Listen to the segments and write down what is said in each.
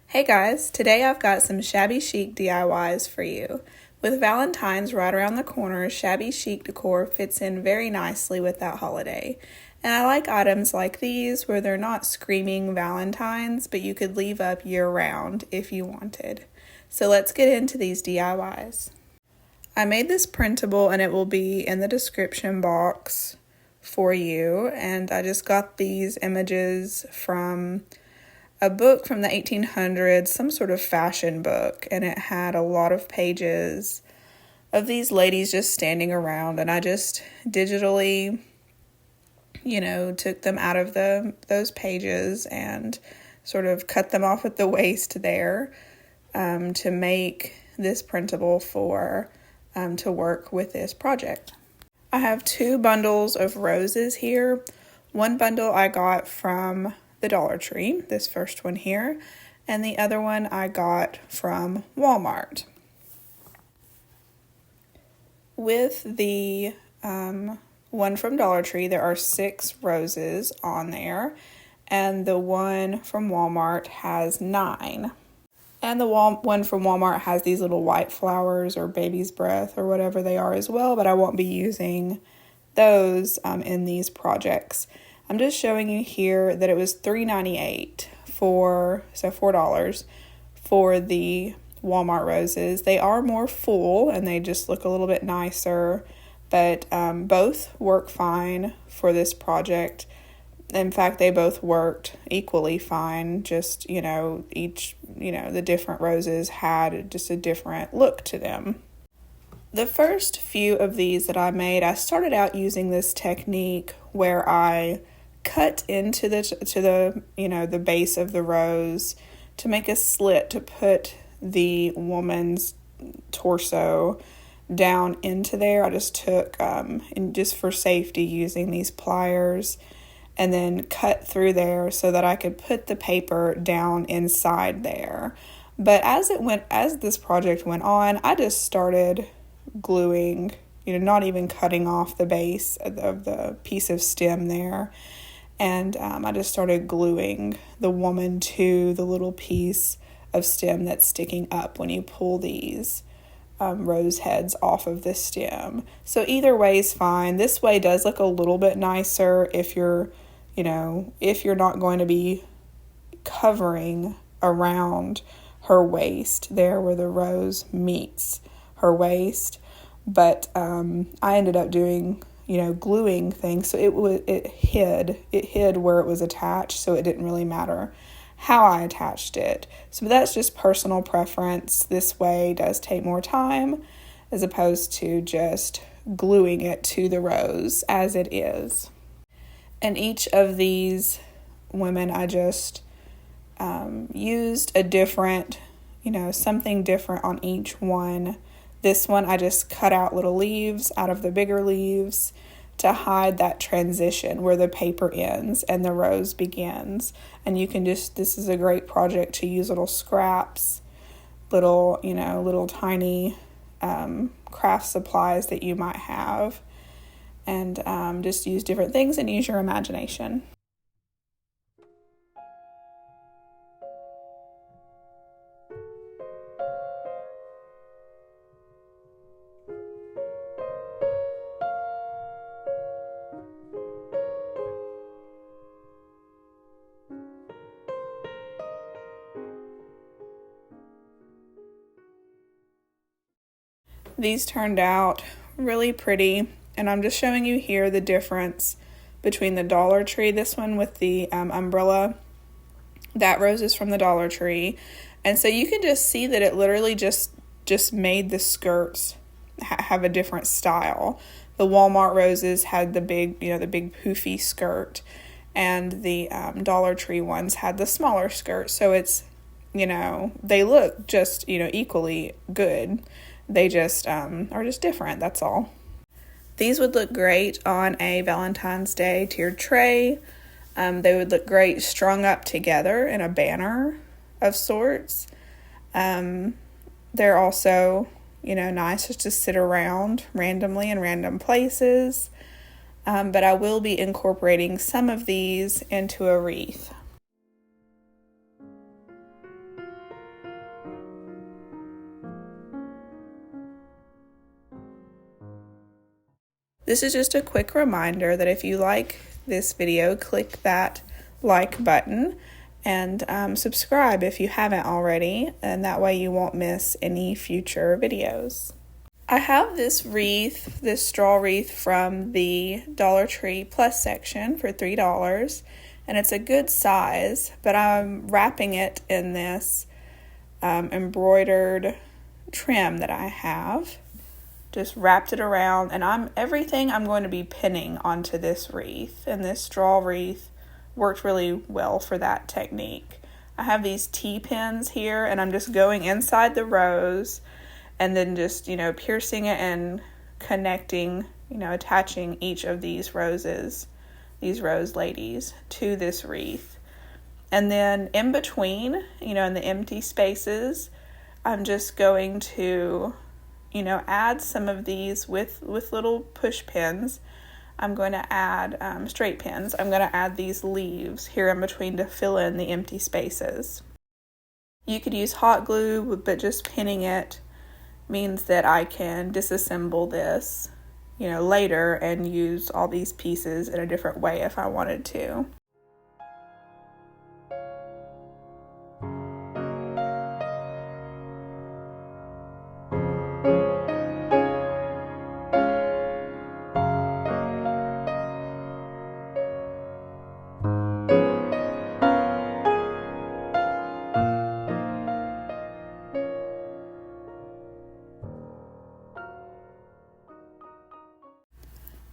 Hey guys, today I've got some Shabby Chic DIYs for you. With Valentine's right around the corner, Shabby Chic decor fits in very nicely with that holiday. And I like items like these where they're not screaming Valentines, but you could leave up year-round if you wanted. So let's get into these DIYs. I made this printable and it will be in the description box for you. And I just got these images from a book from the 1800s, some sort of fashion book, and it had a lot of pages of these ladies just standing around, and I just digitally, took them out of those pages and sort of cut them off at the waist there to make this printable for to work with this project. I have 2 bundles of roses here. One bundle I got from the Dollar Tree, this first one here, and the other one I got from Walmart. With the one from Dollar Tree, there are 6 roses on there, and the one from Walmart has 9. And the one from Walmart has these little white flowers or baby's breath or whatever they are as well, but I won't be using those in these projects. I'm just showing you here that it was $3.98 $4 for the Walmart roses. They are more full and they just look a little bit nicer, but both work fine for this project. In fact, they both worked equally fine, just, the different roses had just a different look to them. The first few of these that I made, I started out using this technique where I cut into the base of the rose to make a slit to put the woman's torso down into there. I just took, and just for safety, using these pliers, and then cut through there so that I could put the paper down inside there. But as this project went on, I just started gluing, not even cutting off the base of the piece of stem there. And I just started gluing the woman to the little piece of stem that's sticking up when you pull these rose heads off of the stem. So either way is fine. This way does look a little bit nicer if you're not going to be covering around her waist there where the rose meets her waist. But I ended up doing gluing things, so it hid where it was attached, so it didn't really matter how I attached it. So that's just personal preference. This way does take more time as opposed to just gluing it to the rose as it is. And each of these women, I just used a different, something different on each one. This one, I just cut out little leaves out of the bigger leaves to hide that transition where the paper ends and the rose begins. And you can this is a great project to use little scraps, little tiny craft supplies that you might have, and just use different things and use your imagination. These turned out really pretty, and I'm just showing you here the difference between the Dollar Tree, this one with the umbrella, that rose is from the Dollar Tree, and so you can just see that it literally just made the skirts have a different style. The Walmart roses had the big poofy skirt, and the Dollar Tree ones had the smaller skirt, so it's, they look just, equally good. They just are just different, that's all. These would look great on a Valentine's Day tiered tray. They would look great strung up together in a banner of sorts. They're also, nice just to sit around randomly in random places. But I will be incorporating some of these into a wreath. This is just a quick reminder that if you like this video, click that like button and subscribe if you haven't already, and that way you won't miss any future videos. I have this wreath, this straw wreath from the Dollar Tree Plus section for $3, and it's a good size, but I'm wrapping it in this embroidered trim that I have. Just wrapped it around, and everything I'm going to be pinning onto this wreath, and this straw wreath worked really well for that technique. I have these T-pins here, and I'm just going inside the rose and then just, piercing it and connecting, attaching each of these roses, these rose ladies, to this wreath. And then in between, in the empty spaces, I'm just going to, add some of these with little push pins. I'm going to add straight pins. I'm going to add these leaves here in between to fill in the empty spaces. You could use hot glue, but just pinning it means that I can disassemble this, later and use all these pieces in a different way if I wanted to.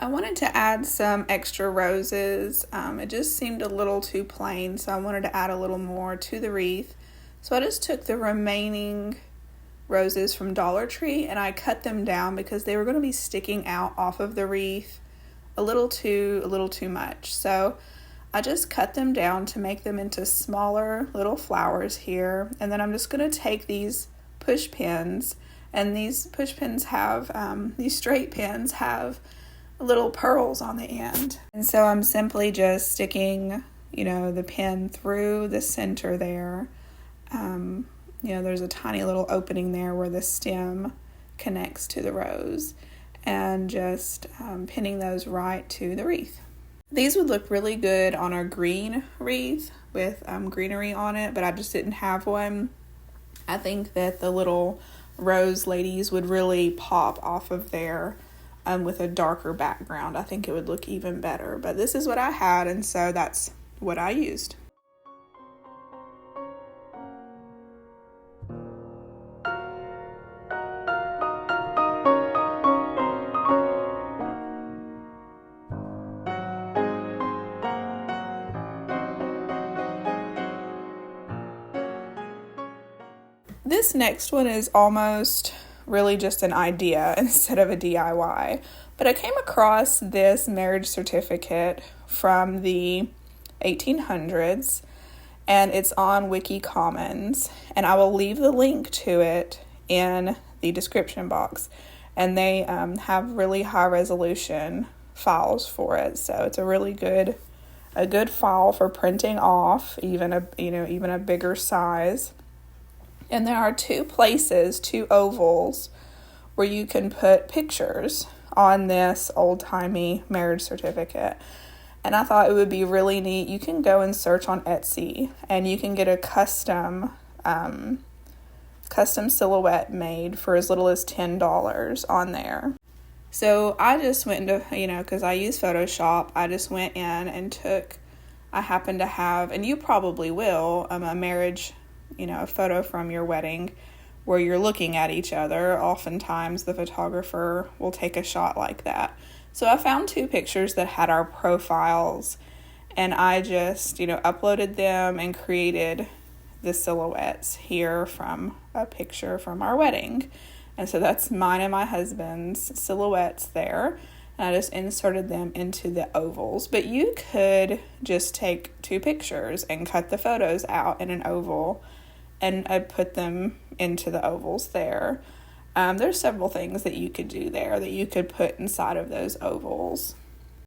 I wanted to add some extra roses. It just seemed a little too plain, so I wanted to add a little more to the wreath. So I just took the remaining roses from Dollar Tree and I cut them down because they were going to be sticking out off of the wreath a little too much. So I just cut them down to make them into smaller little flowers here. And then I'm just going to take these push pins, and these push pins have, these straight pins have little pearls on the end. And so I'm simply just sticking, the pin through the center there. There's a tiny little opening there where the stem connects to the rose, and just pinning those right to the wreath. These would look really good on a green wreath with greenery on it, but I just didn't have one. I think that the little rose ladies would really pop off of there with a darker background. I think it would look even better, but this is what I had, and so that's what I used. This next one is almost really just an idea instead of a DIY, but I came across this marriage certificate from the 1800s, and it's on Wiki Commons, and I will leave the link to it in the description box. And they have really high resolution files for it, so it's a good file for printing off, even a bigger size. And there are two ovals, where you can put pictures on this old-timey marriage certificate. And I thought it would be really neat. You can go and search on Etsy, and you can get a custom silhouette made for as little as $10 on there. So I just went into, because I use Photoshop, I just went in and I happen to have, and you probably will, a marriage, a photo from your wedding where you're looking at each other. Oftentimes the photographer will take a shot like that. So I found two pictures that had our profiles, and I just, uploaded them and created the silhouettes here from a picture from our wedding. And so that's mine and my husband's silhouettes there. And I just inserted them into the ovals. But you could just take two pictures and cut the photos out in an oval, and I put them into the ovals there. There's several things that you could do there that you could put inside of those ovals.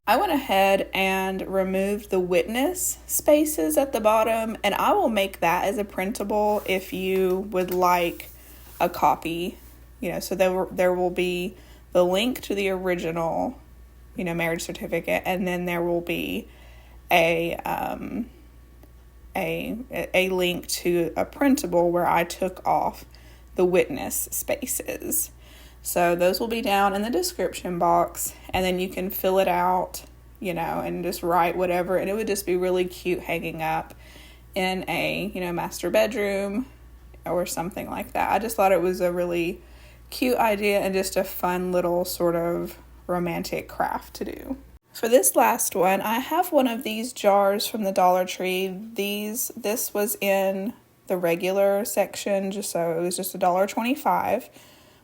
I went ahead and removed the witness spaces at the bottom, and I will make that as a printable if you would like a copy. So there will be the link to the original marriage certificate, and then there will be a link to a printable where I took off the witness spaces. So those will be down in the description box, and then you can fill it out, and just write whatever, and it would just be really cute hanging up in a, master bedroom or something like that. I just thought it was a really cute idea and just a fun little sort of romantic craft to do. For this last one, I have one of these jars from the Dollar Tree. This was in the regular section, so it was just $1.25,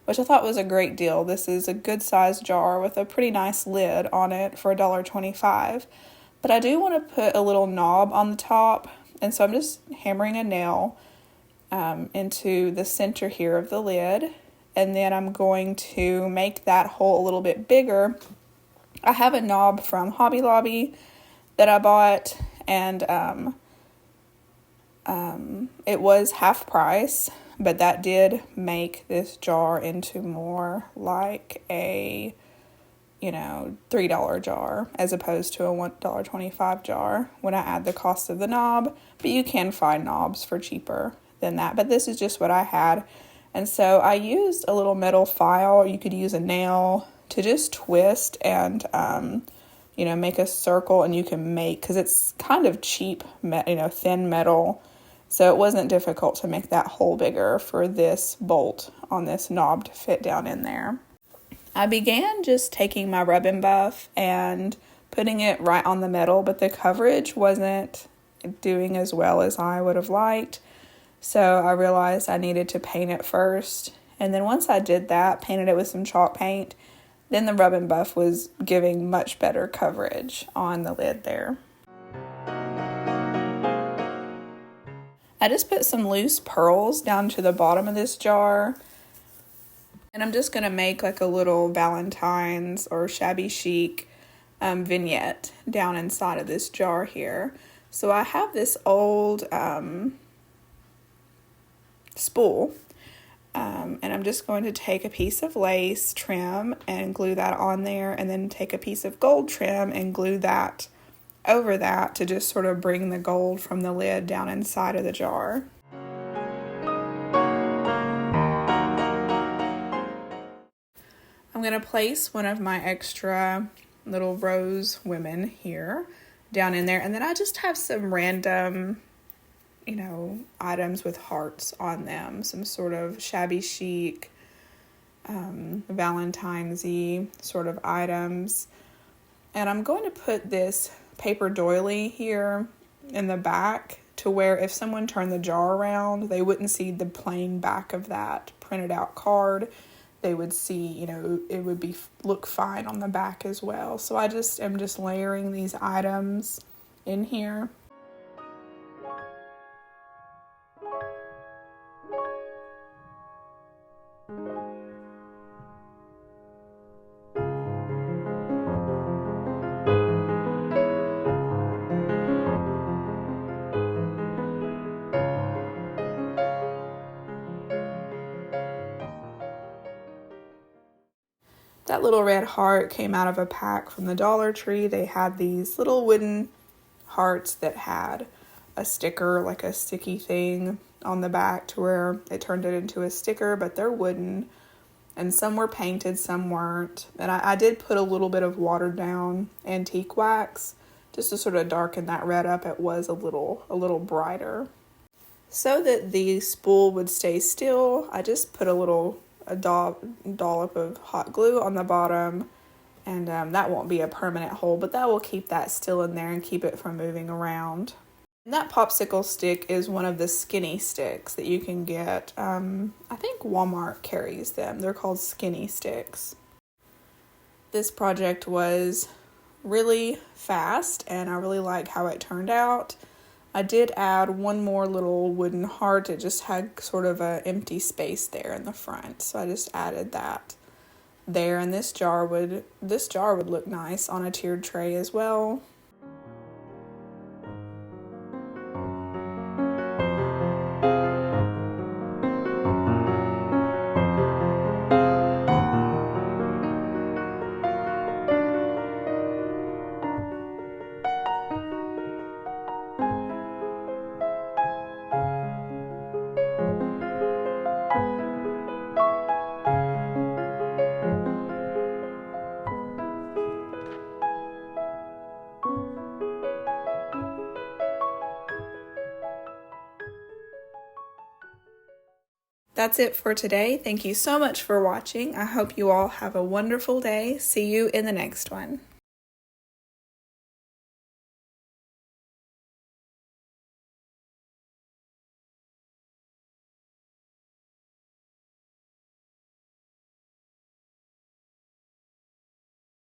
which I thought was a great deal. This is a good sized jar with a pretty nice lid on it for $1.25. But I do want to put a little knob on the top, and so I'm just hammering a nail into the center here of the lid, and then I'm going to make that hole a little bit bigger. I have a knob from Hobby Lobby that I bought, and it was half price, but that did make this jar into more like a, $3 jar as opposed to a $1.25 jar when I add the cost of the knob. But you can find knobs for cheaper than that. But this is just what I had. And so I used a little metal file. You could use a nail to just twist and, make a circle, and you can make, because it's kind of cheap, thin metal. So it wasn't difficult to make that hole bigger for this bolt on this knob to fit down in there. I began just taking my rub and buff and putting it right on the metal, but the coverage wasn't doing as well as I would have liked. So I realized I needed to paint it first. And then once I did that, painted it with some chalk paint, then the rub and buff was giving much better coverage on the lid there. I just put some loose pearls down to the bottom of this jar. And I'm just going to make like a little Valentines or Shabby Chic vignette down inside of this jar here. So I have this old spool. And I'm just going to take a piece of lace trim and glue that on there, and then take a piece of gold trim and glue that over that to just sort of bring the gold from the lid down inside of the jar. I'm going to place one of my extra little rose women here down in there, and then I just have some random items with hearts on them, some sort of Shabby Chic, Valentines-y sort of items. And I'm going to put this paper doily here in the back to where if someone turned the jar around, they wouldn't see the plain back of that printed out card. They would see, it would look fine on the back as well. So I am just layering these items in here. That little red heart came out of a pack from the Dollar Tree. They had these little wooden hearts that had a sticker, like a sticky thing on the back to where it turned it into a sticker, but they're wooden. And some were painted, some weren't. And I did put a little bit of watered down antique wax just to sort of darken that red up. It was a little brighter. So that the spool would stay still, I just put a dollop of hot glue on the bottom, and that won't be a permanent hole, but that will keep that still in there and keep it from moving around. And that popsicle stick is one of the skinny sticks that you can get. I think Walmart carries them. They're called skinny sticks. This project was really fast, and I really like how it turned out. I did add one more little wooden heart. It just had sort of an empty space there in the front. So I just added that there. And this jar would look nice on a tiered tray as well. that's it for today. Thank you so much for watching. I hope you all have a wonderful day. See you in the next one.